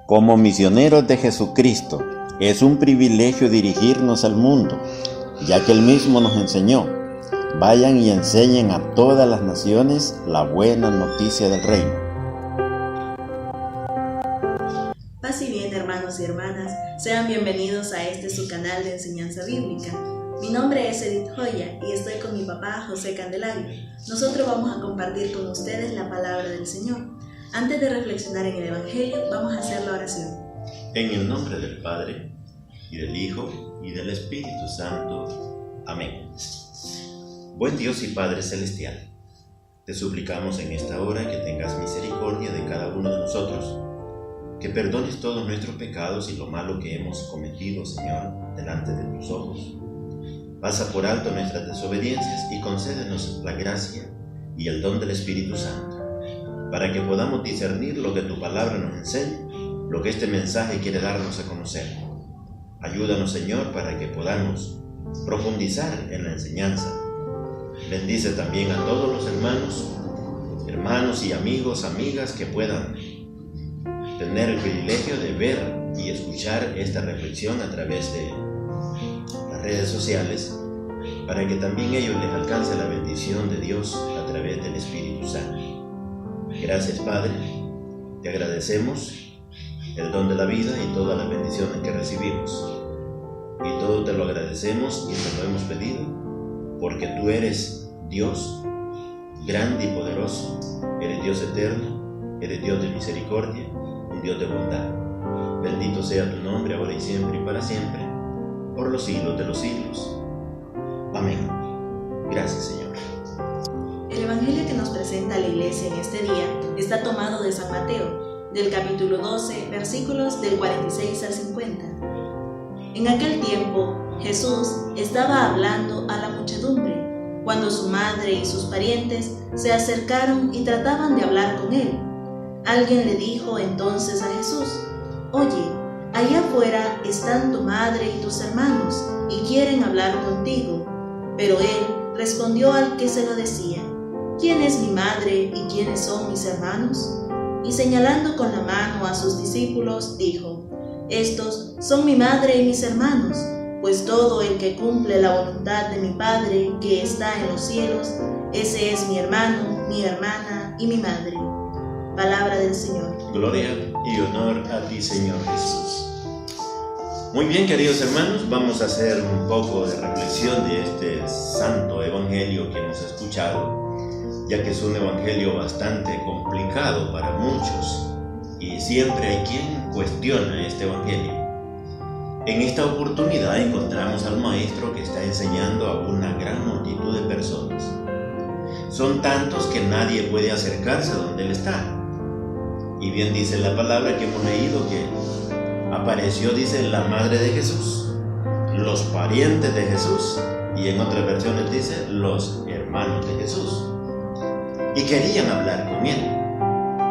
Como misioneros de Jesucristo, es un privilegio dirigirnos al mundo, ya que Él mismo nos enseñó: vayan y enseñen a todas las naciones la buena noticia del reino. Paz y bien, hermanos y hermanas, sean bienvenidos a su canal de enseñanza bíblica. Mi nombre es Edith Joya y estoy con mi papá José Candelario. Nosotros vamos a compartir con ustedes la palabra del Señor. Antes de reflexionar en el Evangelio, vamos a hacer la oración. En el nombre del Padre, y del Hijo, y del Espíritu Santo. Amén. Buen Dios y Padre Celestial, te suplicamos en esta hora que tengas misericordia de cada uno de nosotros, que perdones todos nuestros pecados y lo malo que hemos cometido, Señor, delante de tus ojos. Pasa por alto nuestras desobediencias y concédenos la gracia y el don del Espíritu Santo, para que podamos discernir lo que tu palabra nos enseña, lo que este mensaje quiere darnos a conocer. Ayúdanos, Señor, para que podamos profundizar en la enseñanza. Bendice también a todos los hermanos y amigas que puedan tener el privilegio de ver y escuchar esta reflexión a través de las redes sociales, para que también ellos les alcance la bendición de Dios a través del Espíritu Santo. Gracias, Padre, te agradecemos el don de la vida y todas las bendiciones que recibimos. Y todo te lo agradecemos y te lo hemos pedido, porque tú eres Dios, grande y poderoso, eres Dios eterno, eres Dios de misericordia, un Dios de bondad. Bendito sea tu nombre, ahora y siempre y para siempre, por los siglos de los siglos. Amén. Gracias, Señor. El Evangelio que nos presenta la Iglesia en este día está tomado de San Mateo, del capítulo 12, versículos del 46 al 50. En aquel tiempo, Jesús estaba hablando a la muchedumbre, cuando su madre y sus parientes se acercaron y trataban de hablar con él. Alguien le dijo entonces a Jesús: «Oye, allá afuera están tu madre y tus hermanos, y quieren hablar contigo». Pero él respondió al que se lo decía: «¿Quién es mi madre y quiénes son mis hermanos?». Y señalando con la mano a sus discípulos, dijo: «Estos son mi madre y mis hermanos, pues todo el que cumple la voluntad de mi Padre que está en los cielos, ese es mi hermano, mi hermana y mi madre». Palabra del Señor. Gloria y honor a ti, Señor Jesús. Muy bien, queridos hermanos, vamos a hacer un poco de reflexión de este santo evangelio que hemos escuchado, ya que es un evangelio bastante complicado para muchos y siempre hay quien cuestiona este evangelio. En esta oportunidad encontramos al maestro que está enseñando a una gran multitud de personas. Son tantos que nadie puede acercarse a donde él está. Y bien dice la palabra que hemos leído que apareció, dice, la madre de Jesús, los parientes de Jesús, y en otras versiones dice los hermanos de Jesús. Y querían hablar con él,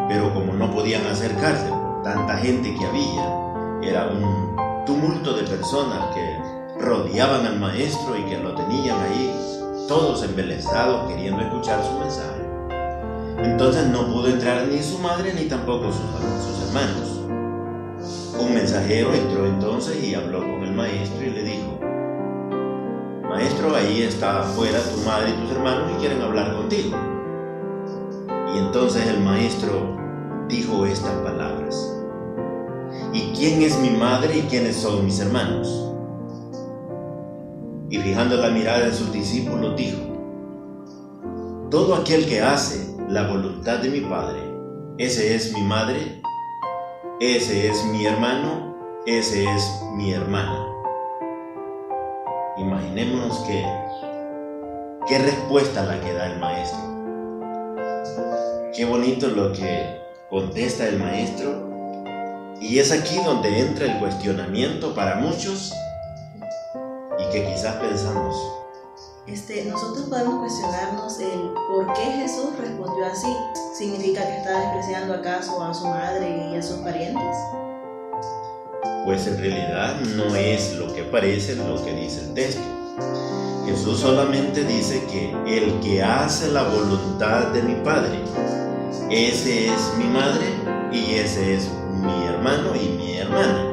pero como no podían acercarse por tanta gente que había, era un tumulto de personas que rodeaban al maestro y que lo tenían ahí, todos embelesados queriendo escuchar su mensaje. Entonces no pudo entrar ni su madre ni tampoco sus hermanos. Un mensajero entró entonces y habló con el maestro y le dijo: «Maestro, ahí está afuera tu madre y tus hermanos y quieren hablar contigo». Y entonces el maestro dijo estas palabras: «¿Y quién es mi madre y quiénes son mis hermanos?». Y fijando la mirada en sus discípulos dijo: «Todo aquel que hace la voluntad de mi Padre, ese es mi madre, ese es mi hermano, ese es mi hermana». Imaginémonos qué respuesta la que da el maestro. Qué bonito lo que contesta el maestro. Y es aquí donde entra el cuestionamiento para muchos y que quizás pensamos. Nosotros podemos cuestionarnos el por qué Jesús respondió así. ¿Significa que está despreciando acaso a su madre y a sus parientes? Pues en realidad no es lo que parece lo que dice el texto. Jesús solamente dice que el que hace la voluntad de mi Padre, ese es mi madre y ese es mi hermano y mi hermana.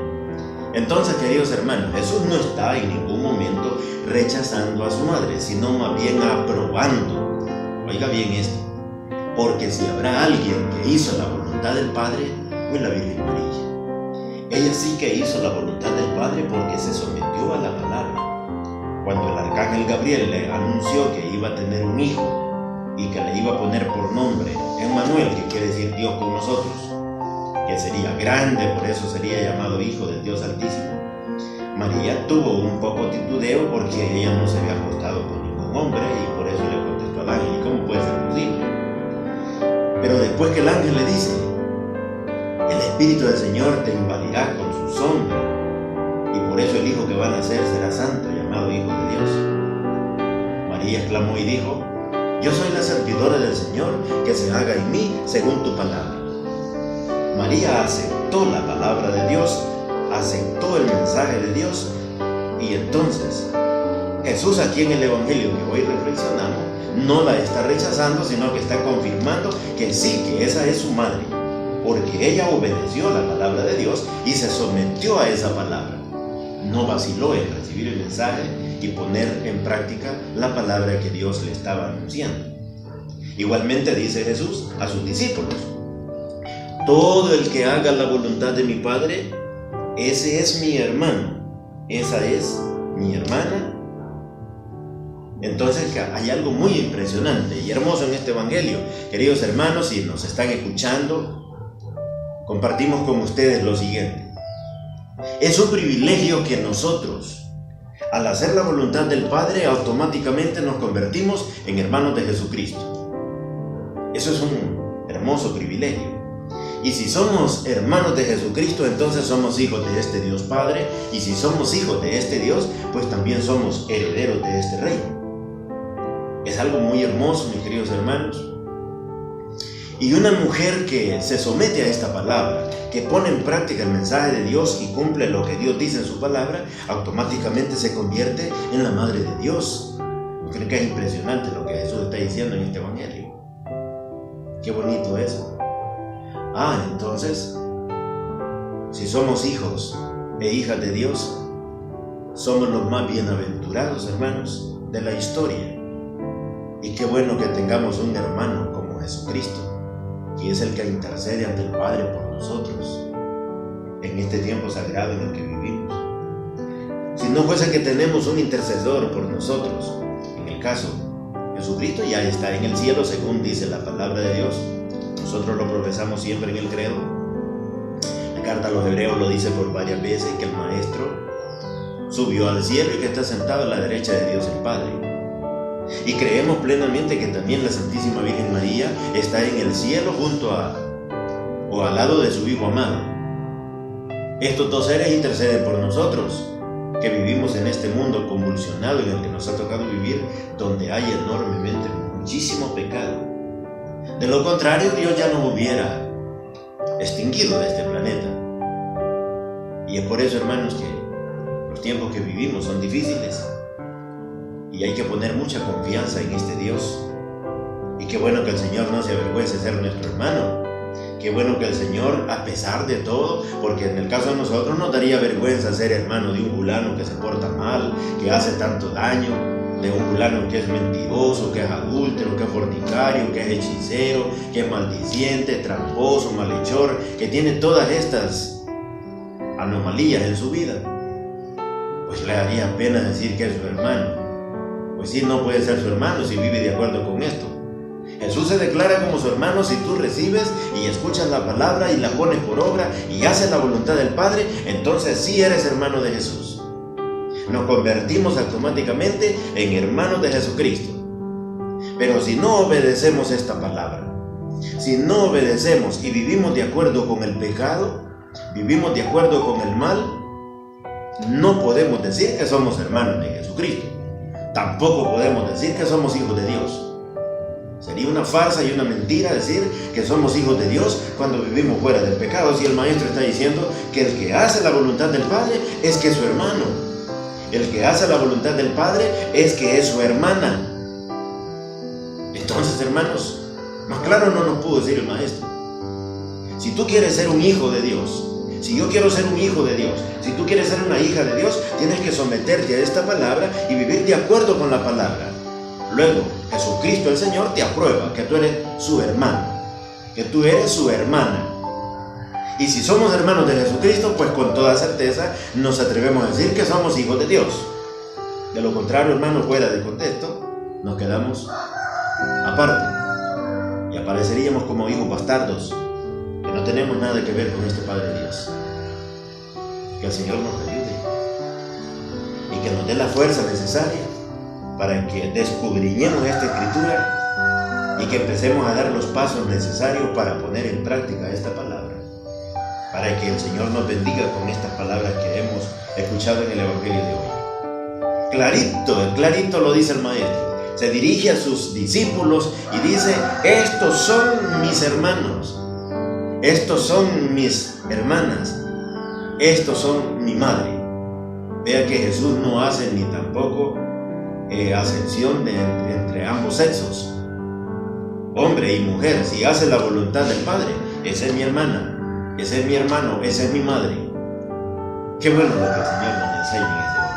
Entonces, queridos hermanos, Jesús no está en ningún momento rechazando a su madre, sino más bien aprobando. Oiga bien esto, porque si habrá alguien que hizo la voluntad del Padre, fue la Virgen María. Ella sí que hizo la voluntad del Padre porque se sometió a la palabra. Cuando el arcángel Gabriel le anunció que iba a tener un hijo y que le iba a poner por nombre Emmanuel, que quiere decir Dios con nosotros, que sería grande, por eso sería llamado Hijo del Dios Altísimo, María tuvo un poco titudeo porque ella no se había acostado con ningún hombre y por eso le contestó al ángel: ¿y cómo puede ser posible? Pero después que el ángel le dice: el Espíritu del Señor te invadirá con su sombra, y por eso el hijo que va a nacer será santo, llamado Hijo de Dios. María exclamó y dijo: yo soy la servidora del Señor, que se haga en mí según tu palabra. María aceptó la palabra de Dios, aceptó el mensaje de Dios, y entonces Jesús, aquí en el Evangelio que hoy reflexionamos, no la está rechazando, sino que está confirmando que sí, que esa es su madre, porque ella obedeció la palabra de Dios y se sometió a esa palabra. No vaciló en recibir el mensaje y poner en práctica la palabra que Dios le estaba anunciando. Igualmente dice Jesús a sus discípulos: todo el que haga la voluntad de mi Padre, ese es mi hermano, esa es mi hermana. Entonces hay algo muy impresionante y hermoso en este Evangelio. Queridos hermanos, si nos están escuchando, compartimos con ustedes lo siguiente. Es un privilegio que nosotros, al hacer la voluntad del Padre, automáticamente nos convertimos en hermanos de Jesucristo. Eso es un hermoso privilegio. Y si somos hermanos de Jesucristo, entonces somos hijos de este Dios Padre. Y si somos hijos de este Dios, pues también somos herederos de este reino. Es algo muy hermoso, mis queridos hermanos. Y una mujer que se somete a esta palabra, que pone en práctica el mensaje de Dios y cumple lo que Dios dice en su palabra, automáticamente se convierte en la madre de Dios. Creo que es impresionante lo que Jesús está diciendo en este Evangelio. Qué bonito eso. Entonces, si somos hijos e hijas de Dios, somos los más bienaventurados, hermanos, de la historia. Y qué bueno que tengamos un hermano como Jesucristo, que es el que intercede ante el Padre por nosotros en este tiempo sagrado en el que vivimos. Si no fuese que tenemos un intercesor por nosotros, en el caso, Jesucristo ya está en el cielo, según dice la palabra de Dios. Nosotros lo profesamos siempre en el credo. La carta a los Hebreos lo dice por varias veces, que el Maestro subió al cielo y que está sentado a la derecha de Dios el Padre. Y creemos plenamente que también la Santísima Virgen María está en el cielo al lado de su Hijo amado. Estos dos seres interceden por nosotros, que vivimos en este mundo convulsionado en el que nos ha tocado vivir, donde hay enormemente muchísimo pecado. De lo contrario, Dios ya nos hubiera extinguido de este planeta. Y es por eso, hermanos, que los tiempos que vivimos son difíciles. Y hay que poner mucha confianza en este Dios. Y qué bueno que el Señor no se avergüence de ser nuestro hermano. Qué bueno que el Señor, a pesar de todo, porque en el caso de nosotros nos daría vergüenza ser hermano de un fulano que se porta mal, que hace tanto daño, de un fulano que es mentiroso, que es adúltero, que es fornicario, que es hechicero, que es maldiciente, tramposo, malhechor, que tiene todas estas anomalías en su vida. Pues le daría pena decir que es su hermano. Pues sí, no puede ser su hermano si vive de acuerdo con esto. Jesús se declara como su hermano si tú recibes y escuchas la palabra y la pones por obra y haces la voluntad del Padre, entonces sí eres hermano de Jesús. Nos convertimos automáticamente en hermanos de Jesucristo. Pero si no obedecemos esta palabra, si no obedecemos y vivimos de acuerdo con el pecado, vivimos de acuerdo con el mal, no podemos decir que somos hermanos de Jesucristo. Tampoco podemos decir que somos hijos de Dios. Sería una farsa y una mentira decir que somos hijos de Dios cuando vivimos fuera del pecado, si el Maestro está diciendo que el que hace la voluntad del Padre es que es su hermano. El que hace la voluntad del Padre es que es su hermana. Entonces, hermanos, más claro no nos pudo decir el Maestro. Si tú quieres ser un hijo de Dios, si yo quiero ser un hijo de Dios, si tú quieres ser una hija de Dios, tienes que someterte a esta palabra y vivir de acuerdo con la palabra. Luego, Jesucristo el Señor te aprueba que tú eres su hermano, que tú eres su hermana. Y si somos hermanos de Jesucristo, pues con toda certeza nos atrevemos a decir que somos hijos de Dios. De lo contrario, hermano, fuera de contexto, nos quedamos aparte y apareceríamos como hijos bastardos, que no tenemos nada que ver con este Padre Dios. Que el Señor nos ayude y que nos dé la fuerza necesaria para que descubriremos esta Escritura y que empecemos a dar los pasos necesarios para poner en práctica esta palabra, para que el Señor nos bendiga con estas palabras que hemos escuchado en el Evangelio de hoy. Clarito lo dice el Maestro. Se dirige a sus discípulos y dice: estos son mis hermanos, estos son mis hermanas, estos son mi madre. Vea que Jesús no hace ni tampoco acepción entre ambos sexos, hombre y mujer. Si hace la voluntad del Padre, esa es mi hermana, ese es mi hermano, esa es mi madre. Qué bueno lo que el Señor nos enseña en este momento.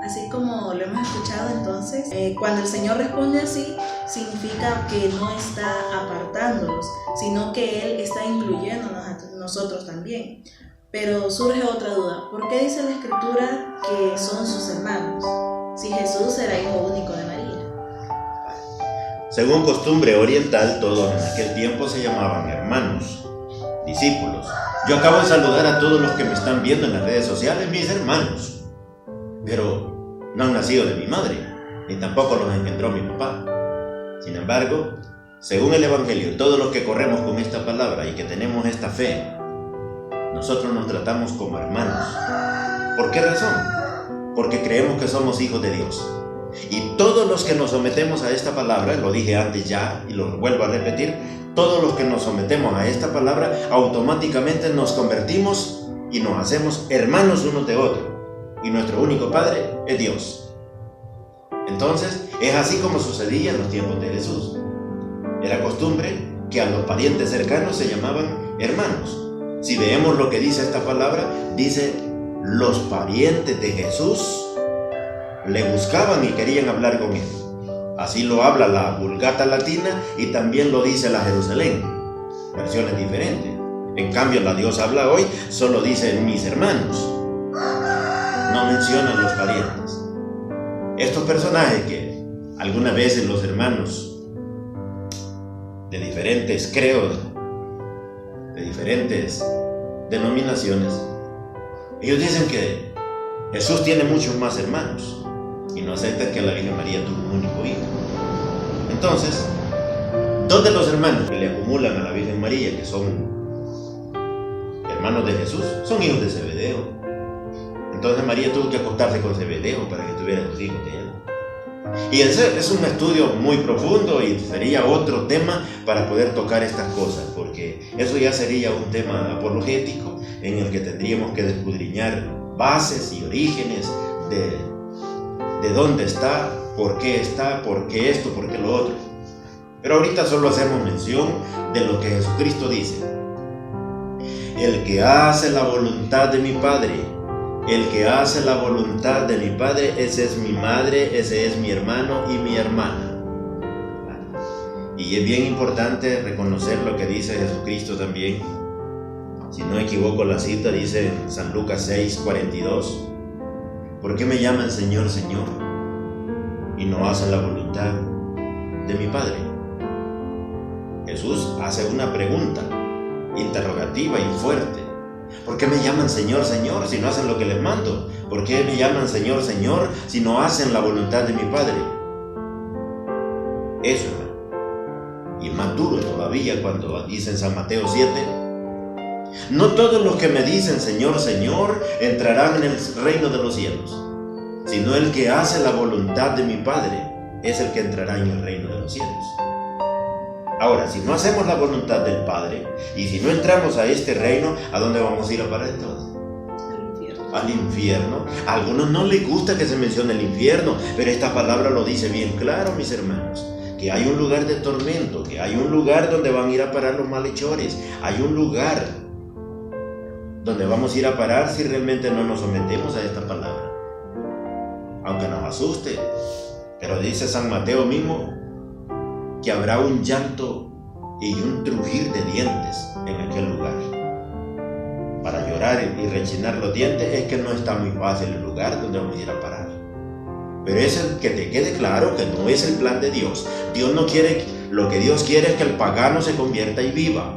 Así como lo hemos escuchado entonces, cuando el Señor responde así, significa que no está apartándolos, sino que Él está incluyéndonos a nosotros también. Pero surge otra duda: ¿por qué dice la Escritura que son sus hermanos, si Jesús era hijo único de María? Según costumbre oriental, todos en aquel tiempo se llamaban hermanos, discípulos. Yo acabo de saludar a todos los que me están viendo en las redes sociales, mis hermanos, pero no han nacido de mi madre, ni tampoco los engendró mi papá. Sin embargo, según el Evangelio, todos los que corremos con esta palabra y que tenemos esta fe, nosotros nos tratamos como hermanos. ¿Por qué razón? Porque creemos que somos hijos de Dios. Y todos los que nos sometemos a esta palabra, lo dije antes ya y lo vuelvo a repetir, todos los que nos sometemos a esta palabra, automáticamente nos convertimos y nos hacemos hermanos unos de otros. Y nuestro único Padre es Dios. Entonces, es así como sucedía en los tiempos de Jesús. Era costumbre que a los parientes cercanos se llamaban hermanos. Si vemos lo que dice esta palabra, dice: los parientes de Jesús le buscaban y querían hablar con él. Así lo habla la Vulgata latina y también lo dice la Jerusalén, versiones diferentes. En cambio, la Dios habla hoy solo dice mis hermanos, no menciona los parientes. Estos personajes que algunas veces los hermanos de diferentes credos, de diferentes denominaciones, ellos dicen que Jesús tiene muchos más hermanos y no aceptan que la Virgen María tuvo un único hijo. Entonces, dos de los hermanos que le acumulan a la Virgen María, que son hermanos de Jesús, son hijos de Zebedeo. Entonces María tuvo que acostarse con Zebedeo para que tuviera los hijos de él. Y ese es un estudio muy profundo y sería otro tema para poder tocar estas cosas, porque eso ya sería un tema apologético en el que tendríamos que escudriñar bases y orígenes de dónde está, por qué esto, por qué lo otro. Pero ahorita solo hacemos mención de lo que Jesucristo dice: el que hace la voluntad de mi Padre, el que hace la voluntad de mi Padre, ese es mi madre, ese es mi hermano y mi hermana. Y es bien importante reconocer lo que dice Jesucristo también. Si no equivoco la cita, dice en San Lucas 6:42: ¿por qué me llaman Señor, Señor, y no hacen la voluntad de mi Padre? Jesús hace una pregunta interrogativa y fuerte. ¿Por qué me llaman Señor, Señor, si no hacen lo que les mando? ¿Por qué me llaman Señor, Señor, si no hacen la voluntad de mi Padre? Eso, hermano. Y más duro todavía cuando dice en San Mateo 7: no todos los que me dicen Señor, Señor, entrarán en el reino de los cielos, sino el que hace la voluntad de mi Padre es el que entrará en el reino de los cielos. Ahora, si no hacemos la voluntad del Padre y si no entramos a este reino, ¿a dónde vamos a ir a parar entonces? Al infierno. A algunos no les gusta que se mencione el infierno, pero esta palabra lo dice bien claro, mis hermanos. que hay un lugar de tormento, que hay un lugar donde van a ir a parar los malhechores, hay un lugar donde vamos a ir a parar si realmente no nos sometemos a esta palabra. Aunque nos asuste, pero dice San Mateo mismo que habrá un llanto y un trujir de dientes en aquel lugar. Para llorar y rechinar los dientes es que no está muy fácil el lugar donde vamos a ir a parar. Pero es el que te quede claro que no es el plan de Dios. Dios no quiere, lo que Dios quiere es que el pagano se convierta y viva.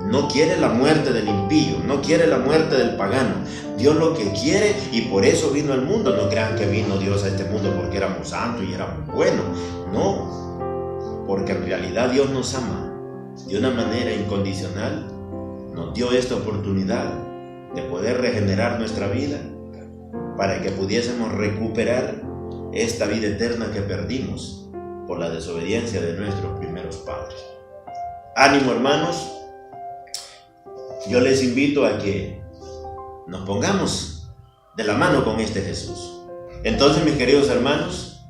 No quiere la muerte del impío, no quiere la muerte del pagano. Dios lo que quiere, y por eso vino al mundo. No crean que vino Dios a este mundo porque éramos santos y éramos buenos. No, porque en realidad Dios nos ama de una manera incondicional. Nos dio esta oportunidad de poder regenerar nuestra vida para que pudiésemos recuperar esta vida eterna que perdimos por la desobediencia de nuestros primeros padres. Ánimo, hermanos. Yo les invito a que nos pongamos de la mano con este Jesús. Entonces, mis queridos hermanos,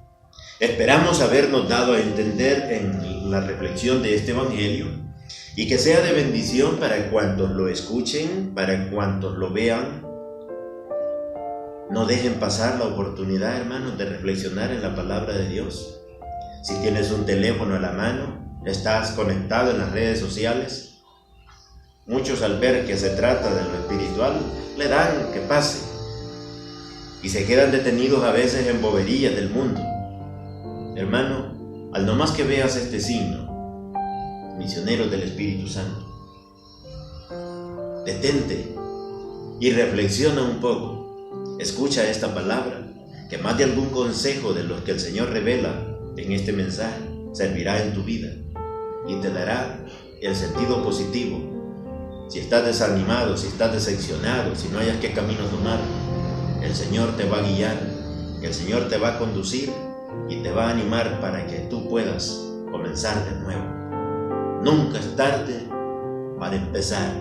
esperamos habernos dado a entender en la reflexión de este Evangelio y que sea de bendición para cuantos lo escuchen, para cuantos lo vean. No dejen pasar la oportunidad, hermanos, de reflexionar en la palabra de Dios. Si tienes un teléfono a la mano, estás conectado en las redes sociales, muchos al ver que se trata de lo espiritual, le dan que pase y se quedan detenidos a veces en boberías del mundo. Hermano, al nomás que veas este signo, misioneros del Espíritu Santo, detente y reflexiona un poco. Escucha esta palabra, que más de algún consejo de los que el Señor revela en este mensaje servirá en tu vida y te dará el sentido positivo. Si estás desanimado, si estás decepcionado, si no hayas qué camino tomar, el Señor te va a guiar, el Señor te va a conducir y te va a animar para que tú puedas comenzar de nuevo. Nunca es tarde para empezar.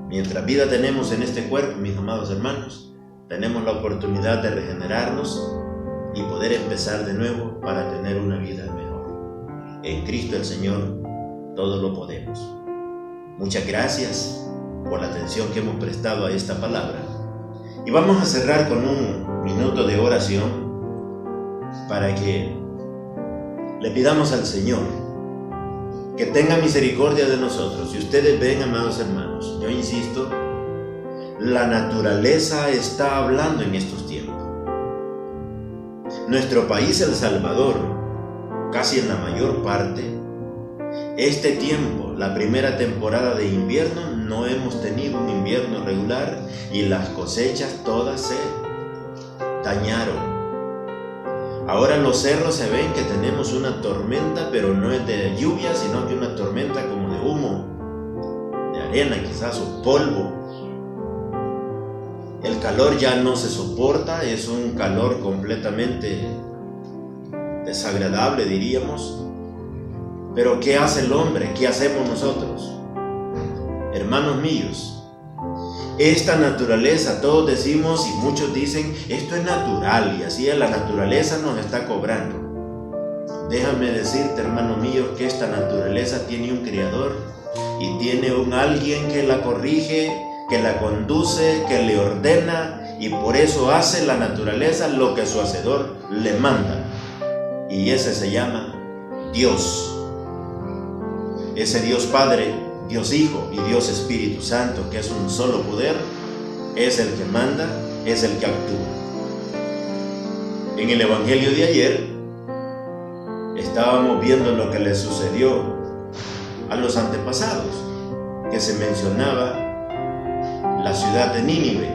Mientras vida tenemos en este cuerpo, mis amados hermanos, tenemos la oportunidad de regenerarnos y poder empezar de nuevo para tener una vida mejor. En Cristo el Señor todo lo podemos. Muchas gracias por la atención que hemos prestado a esta palabra. Y vamos a cerrar con un minuto de oración para que le pidamos al Señor que tenga misericordia de nosotros. Si ustedes ven, amados hermanos, yo insisto, la naturaleza está hablando en estos tiempos. Nuestro país, El Salvador, casi en la mayor parte, este tiempo, la primera temporada de invierno, no hemos tenido un invierno regular y las cosechas todas se dañaron. Ahora los cerros se ven que tenemos una tormenta, pero no es de lluvia, sino que una tormenta como de humo, de arena quizás o polvo. El calor ya no se soporta, es un calor completamente desagradable, diríamos. Pero ¿qué hace el hombre? ¿Qué hacemos nosotros? Hermanos míos, esta naturaleza, todos decimos y muchos dicen, esto es natural y así la naturaleza nos está cobrando. Déjame decirte, hermano mío, que esta naturaleza tiene un creador y tiene un alguien que la corrige, que la conduce, que le ordena, y por eso hace la naturaleza lo que su hacedor le manda. Y ese se llama Dios. Ese Dios Padre, Dios Hijo y Dios Espíritu Santo, que es un solo poder, es el que manda, es el que actúa. En el Evangelio de ayer estábamos viendo lo que le sucedió a los antepasados, que se mencionaba la ciudad de Nínive,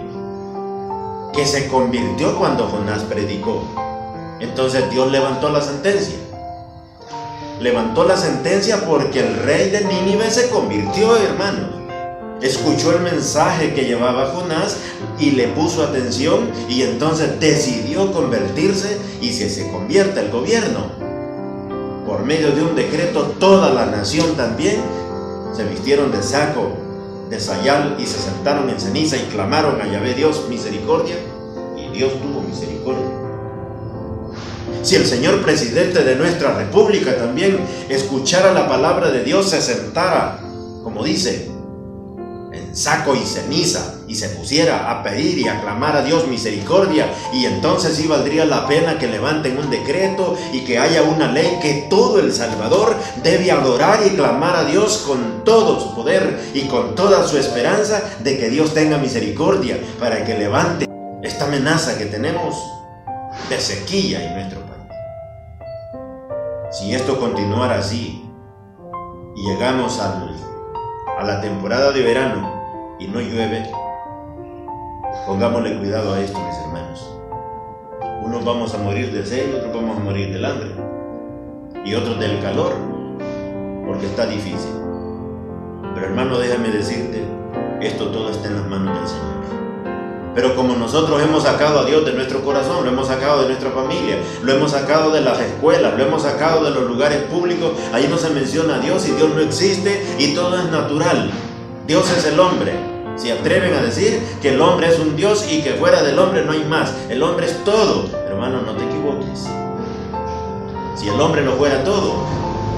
que se convirtió cuando Jonás predicó. Entonces Dios levantó la sentencia. Levantó la sentencia porque el rey de Nínive se convirtió, hermanos. Escuchó el mensaje que llevaba Jonás y le puso atención y entonces decidió convertirse, y si se convierte el gobierno, por medio de un decreto, toda la nación también se vistieron de saco, de sayal y se sentaron en ceniza y clamaron a Yahvé Dios misericordia, y Dios tuvo misericordia. Si el señor presidente de nuestra república también escuchara la palabra de Dios, se sentara, como dice, en saco y ceniza, y se pusiera a pedir y a clamar a Dios misericordia, y entonces sí valdría la pena que levanten un decreto y que haya una ley que todo El Salvador debe adorar y clamar a Dios con todo su poder y con toda su esperanza de que Dios tenga misericordia para que levante esta amenaza que tenemos de sequía en nuestro país. Si esto continuara así y llegamos a la temporada de verano y no llueve, pongámosle cuidado a esto, mis hermanos. Unos vamos a morir de sed y otros vamos a morir del hambre, y otros del calor, porque está difícil. Pero hermano, déjame decirte, esto todo está en las manos del Señor. Pero como nosotros hemos sacado a Dios de nuestro corazón, lo hemos sacado de nuestra familia, lo hemos sacado de las escuelas, lo hemos sacado de los lugares públicos, ahí no se menciona a Dios y Dios no existe y todo es natural. Dios es el hombre. Se atreven a decir que el hombre es un Dios y que fuera del hombre no hay más. El hombre es todo. Hermano, no te equivoques. Si el hombre no fuera todo,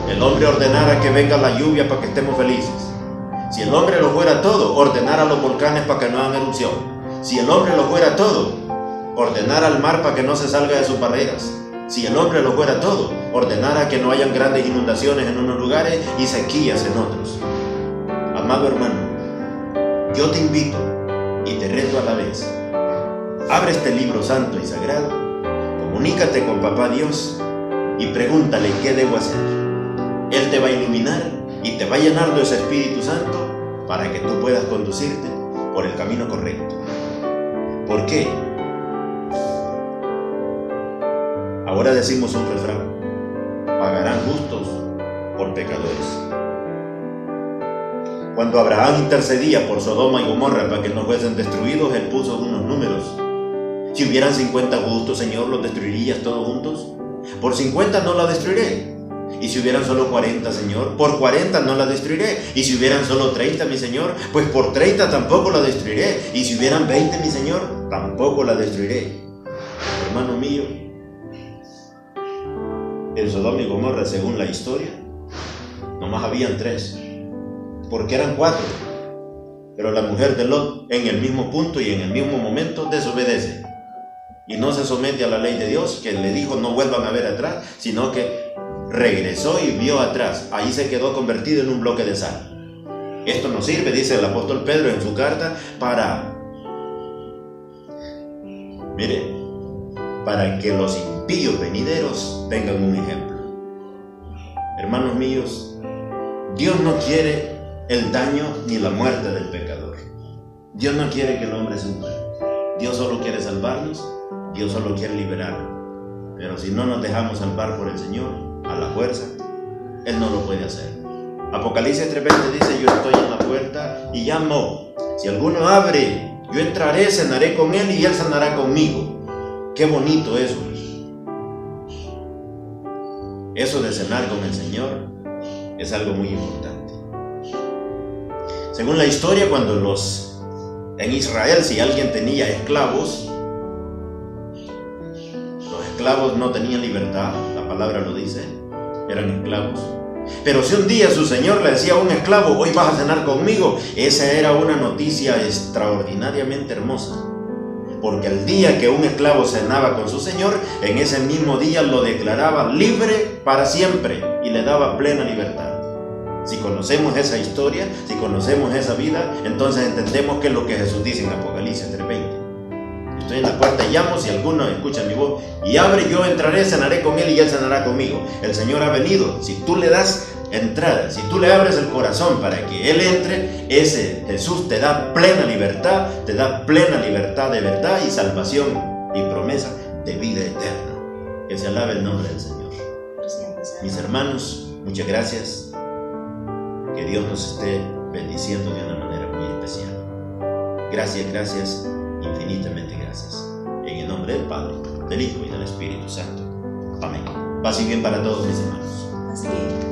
el hombre ordenara que venga la lluvia para que estemos felices. Si el hombre lo fuera todo, ordenara los volcanes para que no hagan erupción. Si el hombre lo fuera todo, ordenara al mar para que no se salga de sus barreras. Si el hombre lo fuera todo, ordenara que no hayan grandes inundaciones en unos lugares y sequías en otros. Amado hermano, yo te invito y te reto a la vez. Abre este libro santo y sagrado, comunícate con Papá Dios y pregúntale qué debo hacer. Él te va a iluminar y te va a llenar de ese Espíritu Santo para que tú puedas conducirte por el camino correcto. ¿Por qué? Ahora decimos un refrán: pagarán justos por pecadores. Cuando Abraham intercedía por Sodoma y Gomorra para que no fuesen destruidos, él puso unos números. Si hubieran 50 justos, Señor, ¿los destruirías todos juntos? Por 50 no la destruiré. Y si hubieran solo 40, Señor, por 40 no la destruiré. Y si hubieran solo 30, mi Señor, pues por 30 tampoco la destruiré. Y si hubieran 20, mi Señor, tampoco la destruiré. Hermano mío, en Sodoma y Gomorra, según la historia, nomás habían 3, porque eran 4. Pero la mujer de Lot, en el mismo punto y en el mismo momento, desobedece y no se somete a la ley de Dios, que le dijo no vuelvan a ver atrás, sino que regresó y vio atrás. Ahí se quedó convertido en un bloque de sal. Esto nos sirve, dice el apóstol Pedro en su carta, para que los impíos venideros tengan un ejemplo. Hermanos míos, Dios no quiere el daño ni la muerte del pecador. Dios no quiere que el hombre sufra. Dios solo quiere salvarnos, Dios solo quiere liberarnos. Pero si no nos dejamos salvar por el Señor a la fuerza, Él no lo puede hacer. Apocalipsis 3:20 dice: yo estoy en la puerta y llamo. Si alguno abre, yo entraré, cenaré con él y él cenará conmigo. Qué bonito eso. Eso de cenar con el Señor es algo muy importante. Según la historia, cuando en Israel, si alguien tenía esclavos, los esclavos no tenían libertad, la palabra lo dice, eran esclavos. Pero si un día su señor le decía a un esclavo: hoy vas a cenar conmigo, esa era una noticia extraordinariamente hermosa. Porque el día que un esclavo cenaba con su señor, en ese mismo día lo declaraba libre para siempre y le daba plena libertad. Si conocemos esa historia, si conocemos esa vida, entonces entendemos que es lo que Jesús dice en Apocalipsis 3:20. Estoy en la puerta y llamo, si alguno escucha mi voz y abre, yo entraré, cenaré con él y él cenará conmigo. El Señor ha venido. Si tú le das entrada, si tú le abres el corazón para que Él entre, ese Jesús te da plena libertad de verdad y salvación y promesa de vida eterna. Que se alabe el nombre del Señor. Mis hermanos, muchas gracias. Que Dios nos esté bendiciendo de una manera muy especial. Gracias, infinitamente gracias. En el nombre del Padre, del Hijo y del Espíritu Santo. Amén. Paz y bien para todos mis hermanos. Así es.